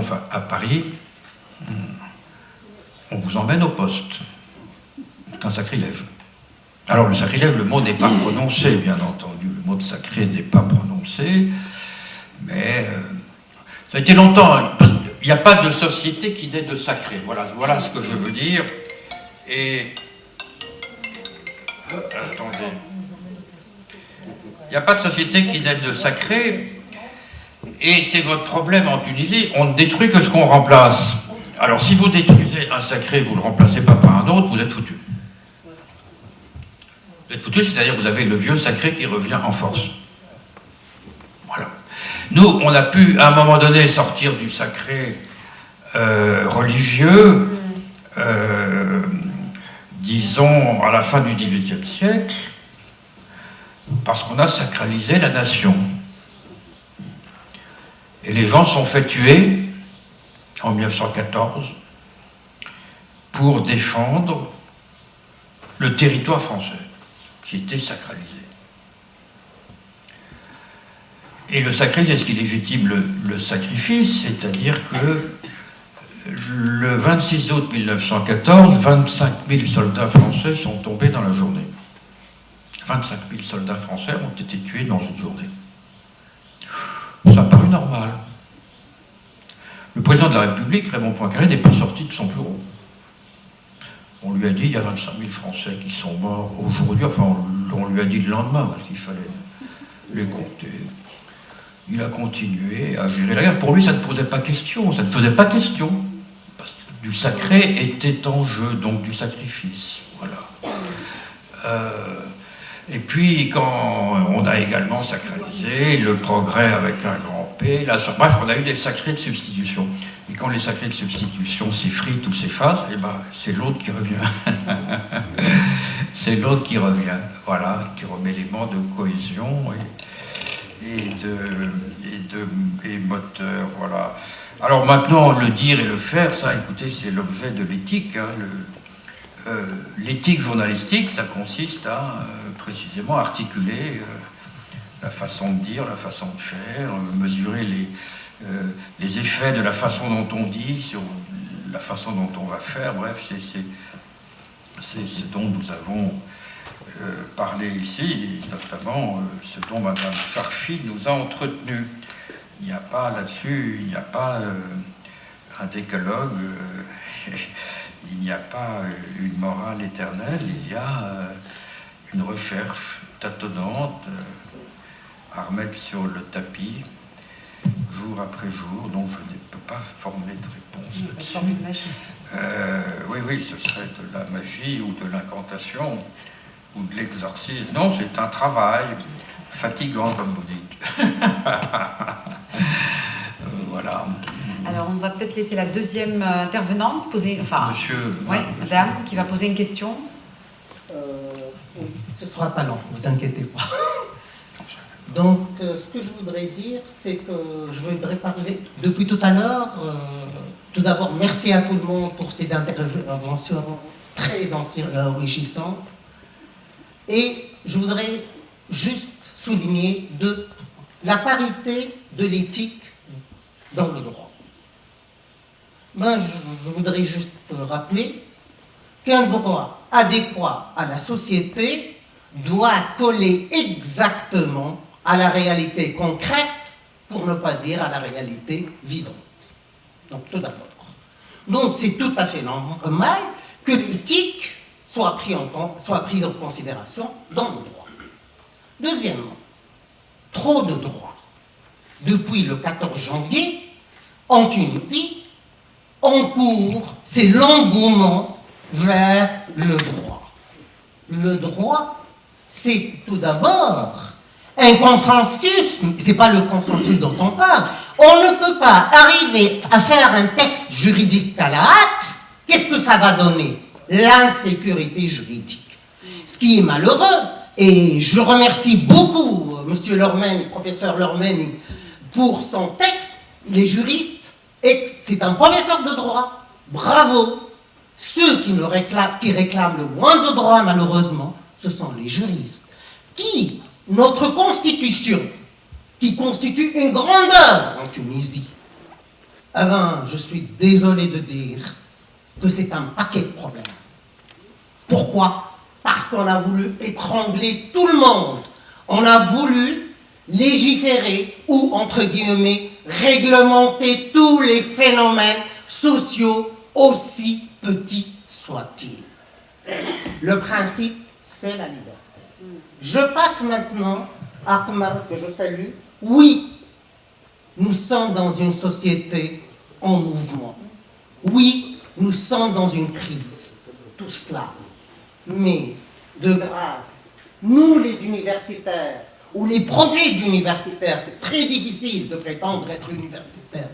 triomphe à Paris, on vous emmène au poste. C'est un sacrilège. Alors le sacrilège, le mot n'est pas prononcé, bien entendu. Le mot de sacré n'est pas prononcé, mais ça a été longtemps. Il n'y a pas de société qui naît de sacré. Voilà ce que je veux dire. Et attendez. Il n'y a pas de société qui naît de sacré. Et c'est votre problème en Tunisie. On ne détruit que ce qu'on remplace. Alors si vous détruisez un sacré, vous ne le remplacez pas par un autre, vous êtes foutu. Vous êtes foutu, c'est-à-dire que vous avez le vieux sacré qui revient en force. Voilà. Nous, on a pu, à un moment donné, sortir du sacré religieux, disons, à la fin du XVIIIe siècle, parce qu'on a sacralisé la nation. Et les gens sont fait tuer, en 1914, pour défendre le territoire français, qui était sacralisé. Et le sacré, c'est ce qui légitime le sacrifice, c'est-à-dire que le 26 août 1914, 25 000 soldats français sont tombés dans la journée. 25 000 soldats français ont été tués dans une journée. Ça a paru normal. Le président de la République, Raymond Poincaré, n'est pas sorti de son bureau. On lui a dit, il y a 25 000 Français qui sont morts aujourd'hui, enfin on lui a dit le lendemain, parce qu'il fallait les compter. Il a continué à gérer la guerre. Pour lui, ça ne posait pas question, ça ne faisait pas question. Parce que du sacré était en jeu, donc du sacrifice. Voilà. Et puis, quand on a également sacralisé le progrès avec un grand P, bref, on a eu des sacrés de substitution. Et quand les sacrés de substitution s'effritent ou s'effacent, eh ben, c'est l'autre qui revient. C'est l'autre qui revient, voilà, qui remet l'élément de cohésion et moteur, voilà. Alors maintenant, le dire et le faire, ça, écoutez, c'est l'objet de l'éthique. Hein, l'éthique journalistique, ça consiste à précisément articuler la façon de dire, la façon de faire, mesurer les effets de la façon dont on dit sur la façon dont on va faire. Bref, c'est ce dont nous avons parlé ici, et notamment ce dont Madame Farfi nous a entretenu. Il n'y a pas là-dessus, il n'y a pas un décalogue, il n'y a pas une morale éternelle, il y a une recherche tâtonnante à remettre sur le tapis, jour après jour, donc je ne peux pas formuler de réponse là-dessus. Oui, ce serait de la magie ou de l'incantation ou de l'exorcisme. Non, c'est un travail fatigant, comme vous dites. Voilà. Alors, on va peut-être laisser la deuxième intervenante poser... Enfin, Monsieur... Oui, madame, qui va poser une question. Ce ne sera pas long, ne vous inquiétez pas. Donc, ce que je voudrais dire, c'est que je voudrais parler depuis tout à l'heure. Tout d'abord, merci à tout le monde pour ces interventions très enrichissantes. Et je voudrais juste souligner la parité de l'éthique dans le droit. Ben, je voudrais juste rappeler qu'un droit adéquat à la société doit coller exactement à la réalité concrète, pour ne pas dire à la réalité vivante. Donc, tout d'abord. Donc, c'est tout à fait normal que l'éthique soit prise en considération dans le droit. Deuxièmement, trop de droits. Depuis le 14 janvier, en Tunisie, en cours, c'est l'engouement vers le droit. Le droit, c'est tout d'abord un consensus, ce n'est pas le consensus dont on parle. On ne peut pas arriver à faire un texte juridique à la hâte. Qu'est-ce que ça va donner? L'insécurité juridique. Ce qui est malheureux, et je remercie beaucoup M. Lormen, professeur Lormen, pour son texte. Il est juriste, et c'est un professeur de droit. Bravo. Ceux qui réclament le moins de droits, malheureusement, ce sont les juristes. Notre constitution, qui constitue une grandeur en Tunisie, eh ben, je suis désolé de dire que c'est un paquet de problèmes. Pourquoi? Parce qu'on a voulu étrangler tout le monde. On a voulu légiférer ou, entre guillemets, réglementer tous les phénomènes sociaux, aussi petits soient-ils. Le principe, c'est la liberté. Je passe maintenant à Akmar, que je salue. Oui, nous sommes dans une société en mouvement. Oui, nous sommes dans une crise. Tout cela. Mais, de grâce, nous les universitaires, ou les projets d'universitaires, c'est très difficile de prétendre être universitaire.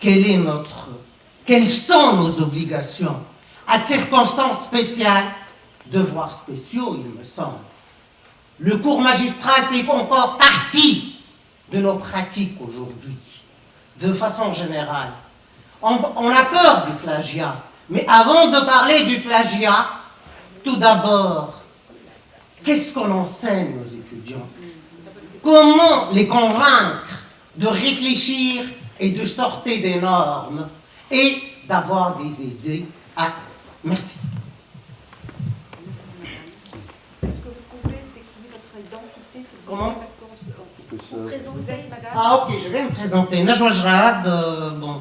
Quelles sont nos obligations? À circonstances spéciales, devoirs spéciaux, il me semble. Le cours magistral fait encore partie de nos pratiques aujourd'hui, de façon générale. On a peur du plagiat, mais avant de parler du plagiat, tout d'abord, qu'est-ce qu'on enseigne aux étudiants? Comment les convaincre de réfléchir et de sortir des normes et d'avoir des idées à... Merci. Est-ce que vous pouvez décrire votre identité, s'il vous plaît? Comment? Parce qu'on vous présente, madame. Ah ok, je vais me présenter. Najwa Jrad,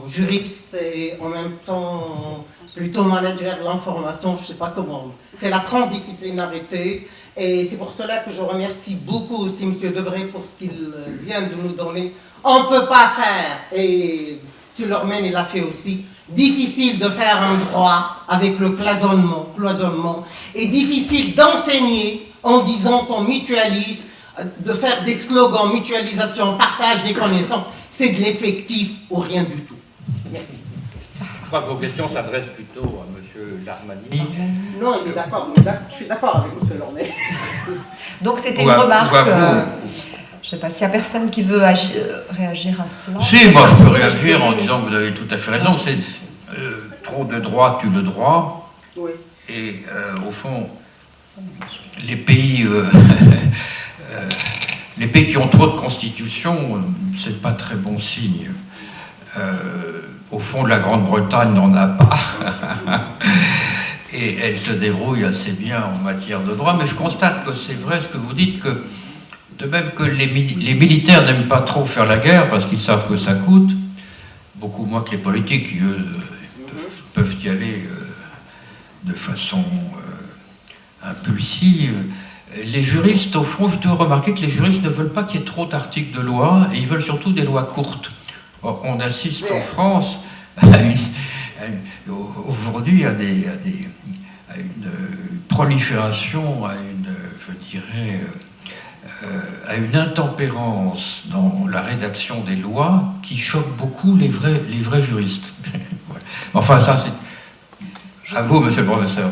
juriste et en même temps plutôt manager de l'information, je ne sais pas comment. C'est la transdisciplinarité et c'est pour cela que je remercie beaucoup aussi M. Debré pour ce qu'il vient de nous donner. On ne peut pas faire, et M. Lormen il l'a fait aussi, difficile de faire un droit avec le cloisonnement et difficile d'enseigner en disant qu'on mutualise, de faire des slogans, mutualisation, partage des connaissances, c'est de l'effectif ou rien du tout. Merci. Je crois que vos questions s'adressent plutôt à M. Darmani. Non, il est d'accord, je suis d'accord avec M. Lormet. Donc c'était une remarque. Je ne sais pas s'il n'y a personne qui veut réagir à cela. Si, moi je peux réagir en disant que vous avez tout à fait raison. C'est trop de droit tue le droit. Oui. Et au fond, les pays qui ont trop de constitutions, c'est pas très bon signe. Au fond, la Grande-Bretagne n'en a pas. Et elle se débrouille assez bien en matière de droit. Mais je constate que c'est vrai ce que vous dites, que de même que les militaires n'aiment pas trop faire la guerre parce qu'ils savent que ça coûte, beaucoup moins que les politiques qui, eux, peuvent y aller de façon impulsive. Les juristes, au fond, je dois remarquer que les juristes ne veulent pas qu'il y ait trop d'articles de loi et ils veulent surtout des lois courtes. Or, on assiste en France aujourd'hui à une prolifération, à une intempérance dans la rédaction des lois qui choque beaucoup les vrais juristes. Enfin, ça, c'est à vous, monsieur le professeur.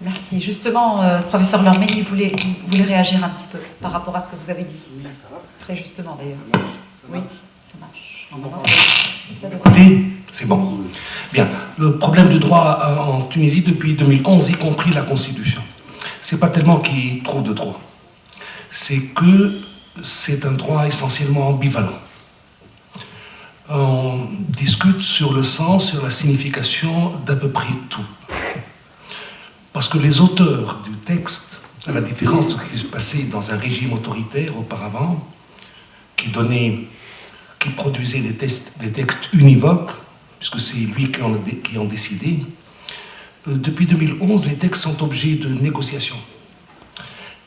Merci. Justement, professeur Lormen, il voulait réagir un petit peu par rapport à ce que vous avez dit. Très justement, d'ailleurs. Oui, ça marche. Écoutez, c'est bon. Bien. Le problème du droit en Tunisie depuis 2011, y compris la Constitution, c'est pas tellement qu'il y ait trop de droits. C'est que c'est un droit essentiellement ambivalent. On discute sur le sens, sur la signification d'à peu près tout. Parce que les auteurs du texte, à la différence de ce qui se passait dans un régime autoritaire auparavant, qui produisait des textes univoques, puisque c'est lui qui en décidait, depuis 2011, les textes sont objets de négociations.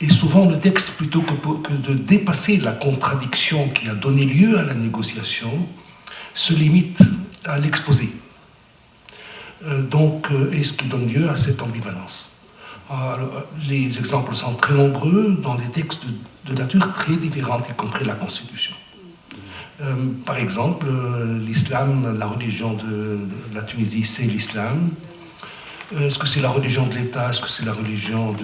Et souvent, le texte, plutôt que de dépasser la contradiction qui a donné lieu à la négociation, se limite à l'exposer. Et ce qui donne lieu à cette ambivalence. Alors, les exemples sont très nombreux dans des textes de nature très différente, y compris la Constitution. Par exemple, l'islam, la religion de la Tunisie, c'est l'islam. Est-ce que c'est la religion de l'État? Est-ce que c'est la religion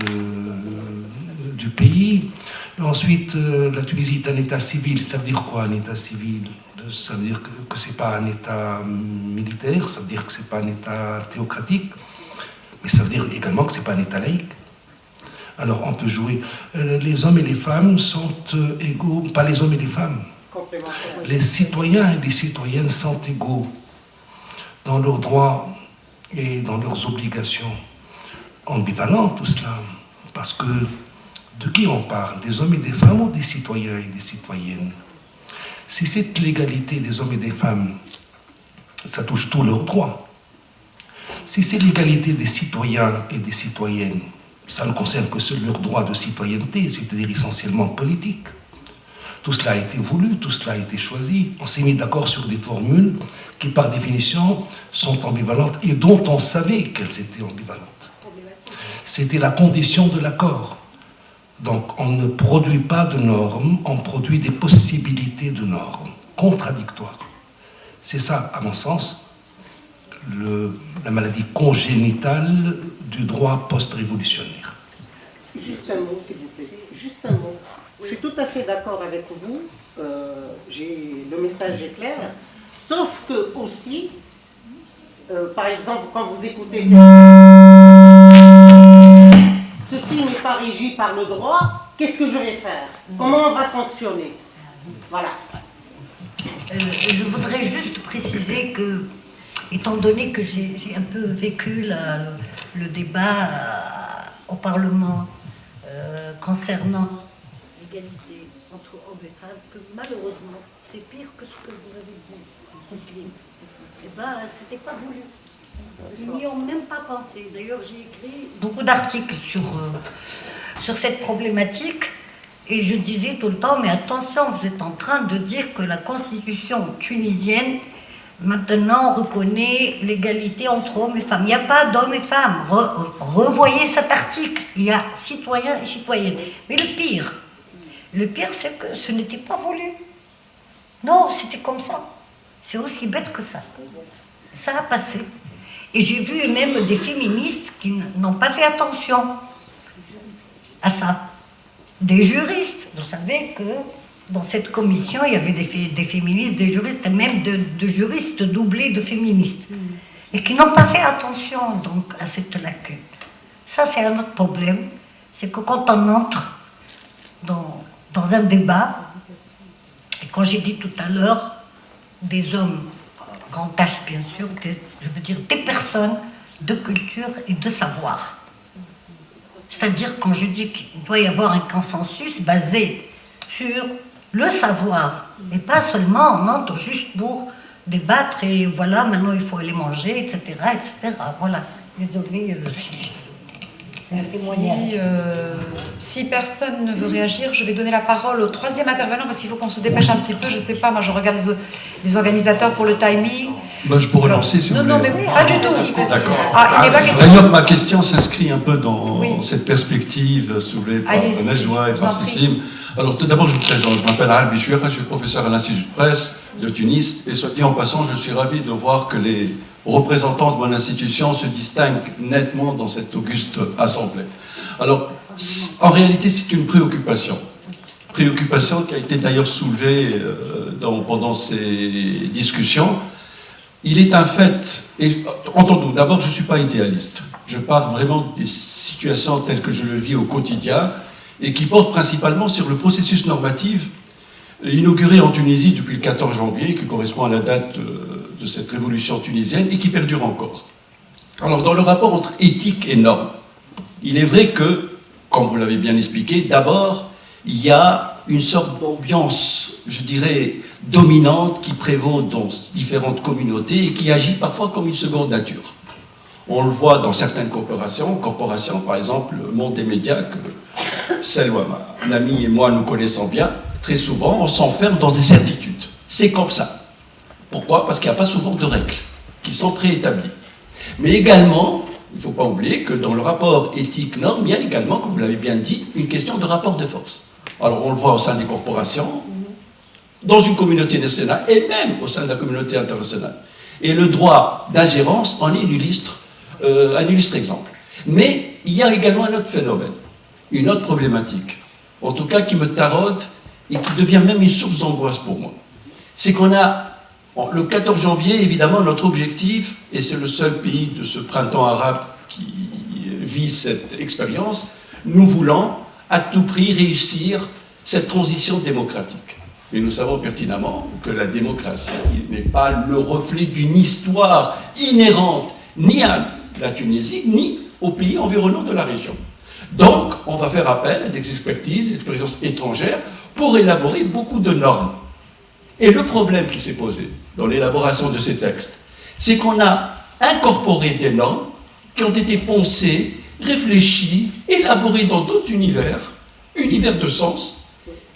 du pays? Et ensuite, la Tunisie est un État civil. Ça veut dire quoi, un État civil? Ça veut dire que ce n'est pas un État militaire, ça veut dire que ce n'est pas un État théocratique, mais ça veut dire également que ce n'est pas un État laïque. Alors, on peut jouer. Les hommes et les femmes sont égaux, pas les hommes et les femmes. Les citoyens et les citoyennes sont égaux dans leurs droits et dans leurs obligations. Ambivalent tout cela, parce que de qui on parle? Des hommes et des femmes ou des citoyens et des citoyennes? Si cette l'égalité des hommes et des femmes, ça touche tous leurs droits. Si c'est l'égalité des citoyens et des citoyennes, ça ne concerne que seuls leurs droits de citoyenneté, c'est-à-dire essentiellement politiques. Tout cela a été voulu, tout cela a été choisi. On s'est mis d'accord sur des formules qui, par définition, sont ambivalentes et dont on savait qu'elles étaient ambivalentes. C'était la condition de l'accord. Donc, on ne produit pas de normes, on produit des possibilités de normes contradictoires. C'est ça, à mon sens, la maladie congénitale du droit post-révolutionnaire. Juste un mot, s'il vous plaît. Juste un mot. Je suis tout à fait d'accord avec vous. Le message est clair. Sauf que aussi, par exemple, quand vous écoutez ceci n'est pas régi par le droit, qu'est-ce que je vais faire? Comment on va sanctionner? Voilà. Je voudrais juste préciser que, étant donné que j'ai un peu vécu le débat au Parlement concernant l'égalité entre hommes et femmes, que malheureusement, c'est pire que ce que vous avez dit, Cécile. Eh bien, c'était pas voulu. Ils n'y ont même pas pensé. D'ailleurs, j'ai écrit beaucoup d'articles sur cette problématique et je disais tout le temps, mais attention, vous êtes en train de dire que la constitution tunisienne maintenant reconnaît l'égalité entre hommes et femmes. Il n'y a pas d'hommes et femmes. Revoyez cet article. Il y a citoyens et citoyennes. Mais le pire, c'est que ce n'était pas voulu. Non, c'était comme ça. C'est aussi bête que ça. Ça a passé. Et j'ai vu même des féministes qui n'ont pas fait attention à ça. Des juristes. Vous savez que dans cette commission, il y avait des féministes, des juristes, et même de juristes doublés de féministes. Et qui n'ont pas fait attention donc à cette lacune. Ça, c'est un autre problème. C'est que quand on entre dans un débat, et quand j'ai dit tout à l'heure, des hommes, grand H bien sûr, je veux dire des personnes de culture et de savoir. C'est-à-dire quand je dis qu'il doit y avoir un consensus basé sur le savoir, et pas seulement on entre juste pour débattre et voilà, maintenant il faut aller manger, etc. etc. Voilà, désolé le sujet. C'est un témoignage. Si personne ne veut réagir, je vais donner la parole au troisième intervenant parce qu'il faut qu'on se dépêche un petit peu. Je ne sais pas, moi je regarde les organisateurs pour le timing. Moi, je pourrais lancer si vous voulez. Non, mais pas du tout. D'accord. Ah, il n'est pas question. D'ailleurs, ma question s'inscrit un peu dans cette perspective soulevée par Najwa et par Cécile. Alors, tout d'abord, je me présente. Je m'appelle Al Bichouira, je suis professeur à l'Institut de presse de Tunis. Et soit dit en passant, je suis ravi de voir que les représentants de mon institution se distinguent nettement dans cette auguste assemblée. Alors, en réalité, c'est une préoccupation. Préoccupation qui a été d'ailleurs soulevée pendant ces discussions. Il est un fait, et entendons, d'abord, je ne suis pas idéaliste. Je parle vraiment des situations telles que je le vis au quotidien et qui portent principalement sur le processus normatif inauguré en Tunisie depuis le 14 janvier, qui correspond à la date de cette révolution tunisienne et qui perdure encore. Alors, dans le rapport entre éthique et normes, il est vrai que, comme vous l'avez bien expliqué, d'abord, il y a une sorte d'ambiance, je dirais, dominante qui prévaut dans différentes communautés et qui agit parfois comme une seconde nature. On le voit dans certaines corporations, par exemple le monde des médias, que celle où ma amie et moi nous connaissons bien, très souvent on s'enferme dans des certitudes. C'est comme ça. Pourquoi? Parce qu'il n'y a pas souvent de règles qui sont préétablies. Mais également, il ne faut pas oublier que dans le rapport éthique-norme, il y a également, comme vous l'avez bien dit, une question de rapport de force. Alors on le voit au sein des corporations, dans une communauté nationale et même au sein de la communauté internationale. Et le droit d'ingérence en est un illustre exemple. Mais il y a également un autre phénomène, une autre problématique, en tout cas qui me taraude et qui devient même une source d'angoisse pour moi. C'est qu'on a, le 14 janvier, évidemment, notre objectif, et c'est le seul pays de ce printemps arabe qui vit cette expérience, nous voulons à tout prix réussir cette transition démocratique. Et nous savons pertinemment que la démocratie n'est pas le reflet d'une histoire inhérente ni à la Tunisie, ni aux pays environnants de la région. Donc, on va faire appel à des expertises, des expériences étrangères pour élaborer beaucoup de normes. Et le problème qui s'est posé dans l'élaboration de ces textes, c'est qu'on a incorporé des normes qui ont été pensées, réfléchies, élaborées dans d'autres univers de sens,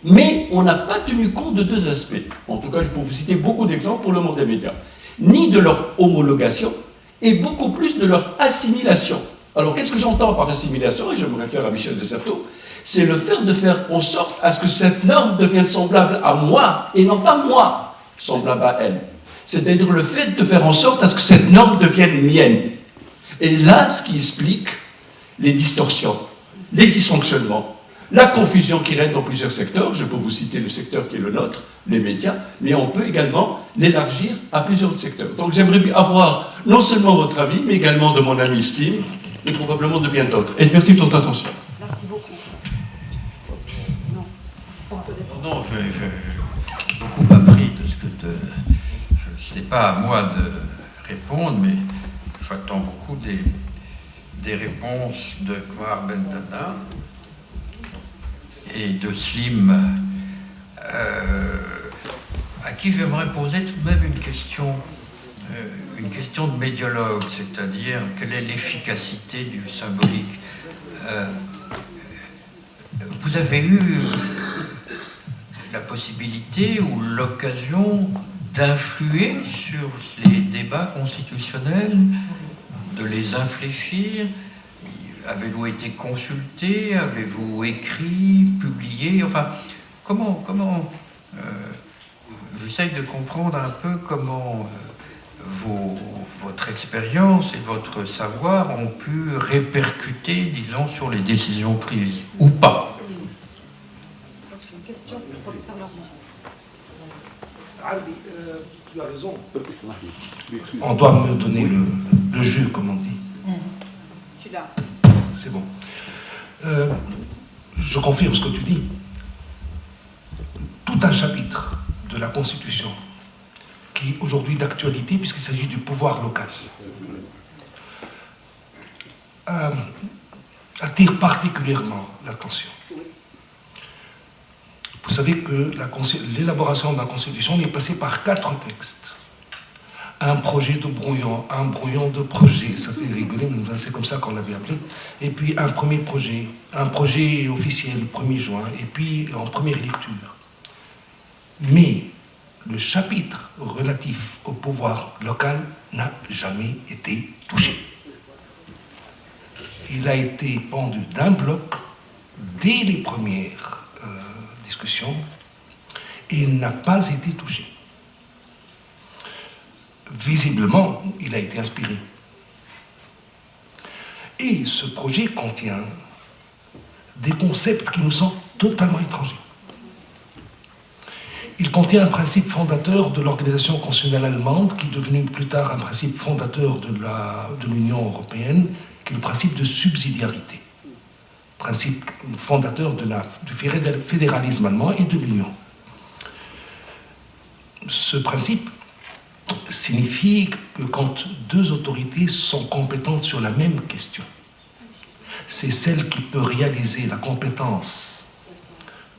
mais on n'a pas tenu compte de deux aspects. En tout cas, je peux vous citer beaucoup d'exemples pour le monde des médias. Ni de leur homologation, et beaucoup plus de leur assimilation. Alors, qu'est-ce que j'entends par assimilation, et je me réfère à Michel de Certeau, c'est le fait de faire en sorte à ce que cette norme devienne semblable à moi, et non pas moi semblable à elle. C'est-à-dire le fait de faire en sorte à ce que cette norme devienne mienne. Et là, ce qui explique les distorsions, les dysfonctionnements, la confusion qui règne dans plusieurs secteurs. Je peux vous citer le secteur qui est le nôtre, les médias, mais on peut également l'élargir à plusieurs autres secteurs. Donc j'aimerais avoir non seulement votre avis, mais également de mon ami Steve, et probablement de bien d'autres. Et merci de votre attention. Merci beaucoup. Non, j'ai beaucoup appris de ce que ce n'est pas à moi de répondre, mais j'attends beaucoup des réponses de Kmar Bentana et de Slim, à qui j'aimerais poser tout de même une question de médiologue, c'est-à-dire quelle est l'efficacité du symbolique. Vous avez eu la possibilité ou l'occasion d'influer sur les débats constitutionnels, de les infléchir? Avez-vous été consulté? Avez-vous écrit, publié? Enfin, comment j'essaye de comprendre un peu comment votre expérience et votre savoir ont pu répercuter, disons, sur les décisions prises, ou pas. Une question pour le professeur Normand. Tu as raison. On doit me donner le jus, comme on dit. Tu l'as. C'est bon. Je confirme ce que tu dis. Tout un chapitre de la Constitution qui est aujourd'hui d'actualité puisqu'il s'agit du pouvoir local attire particulièrement l'attention. Vous savez que l'élaboration de la Constitution est passée par 4 textes. Un projet de brouillon, un brouillon de projet, ça fait rigoler, mais c'est comme ça qu'on l'avait appelé. Et puis un premier projet, un projet officiel, 1er juin, et puis en première lecture. Mais le chapitre relatif au pouvoir local n'a jamais été touché. Il a été pendu d'un bloc dès les premières discussions et il n'a pas été touché. Visiblement, il a été inspiré. Et ce projet contient des concepts qui nous sont totalement étrangers. Il contient un principe fondateur de l'organisation constitutionnelle allemande, qui est devenu plus tard un principe fondateur de l'Union européenne, qui est le principe de subsidiarité. Principe fondateur du fédéralisme allemand et de l'Union. Ce principe signifie que quand 2 autorités sont compétentes sur la même question, c'est celle qui peut réaliser la compétence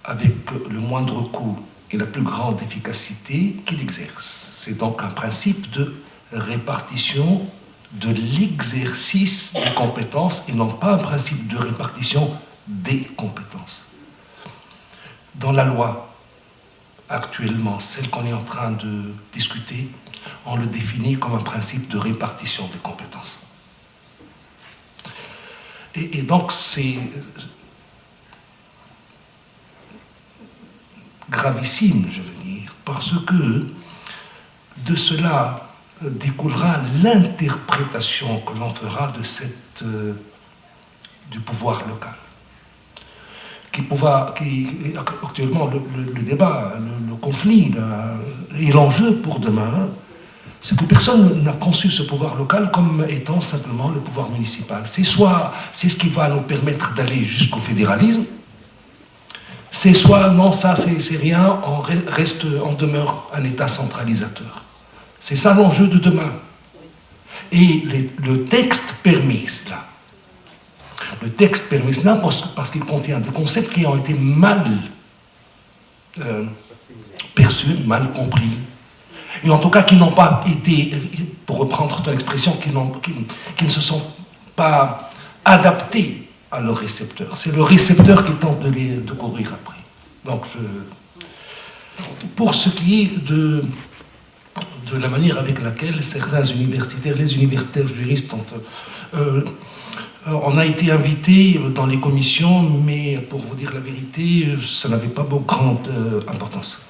avec le moindre coût et la plus grande efficacité qui l'exerce. C'est donc un principe de répartition de l'exercice des compétences et non pas un principe de répartition des compétences. Dans la loi, actuellement, celle qu'on est en train de discuter, on le définit comme un principe de répartition des compétences. Et donc c'est gravissime, je veux dire, parce que de cela découlera l'interprétation que l'on fera de du pouvoir local. Actuellement, le débat, le conflit et l'enjeu pour demain, c'est que personne n'a conçu ce pouvoir local comme étant simplement le pouvoir municipal. C'est ce qui va nous permettre d'aller jusqu'au fédéralisme, c'est soit non, ça c'est rien, on demeure un État centralisateur. C'est ça l'enjeu de demain. Et le texte permet cela. Le texte permet cela parce qu'il contient des concepts qui ont été mal perçus, mal compris. Et en tout cas qui n'ont pas été, pour reprendre ton expression, qui ne se sont pas adaptés à leur récepteur. C'est le récepteur qui tente de courir après. Donc, pour ce qui est de la manière avec laquelle certains universitaires, les universitaires juristes on a été invités dans les commissions, mais pour vous dire la vérité, ça n'avait pas beaucoup grande importance.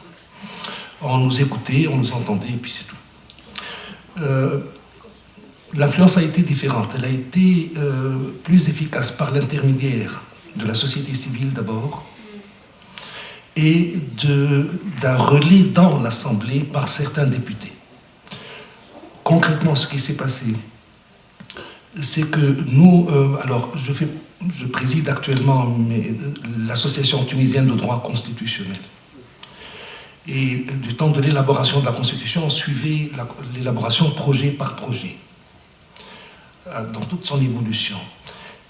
On nous écoutait, on nous entendait, et puis c'est tout. L'influence a été différente. Elle a été plus efficace par l'intermédiaire de la société civile d'abord, et d'un relais dans l'Assemblée par certains députés. Concrètement, ce qui s'est passé, c'est que nous, alors je préside actuellement l'association tunisienne de droit constitutionnel. Et du temps de l'élaboration de la Constitution, on suivait l'élaboration projet par projet, dans toute son évolution.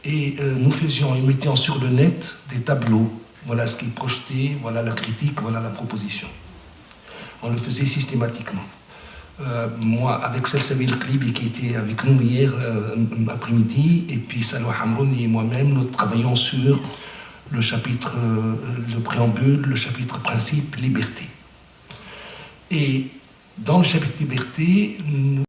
Et nous faisions et mettions sur le net des tableaux. Voilà ce qui est projeté, voilà la critique, voilà la proposition. On le faisait systématiquement. Moi, avec Salsabil Klibi qui était avec nous hier après-midi, et puis Salwa Hamroun et moi-même, nous travaillons sur le chapitre, le préambule, le chapitre principe, liberté. Et dans le chapitre liberté, nous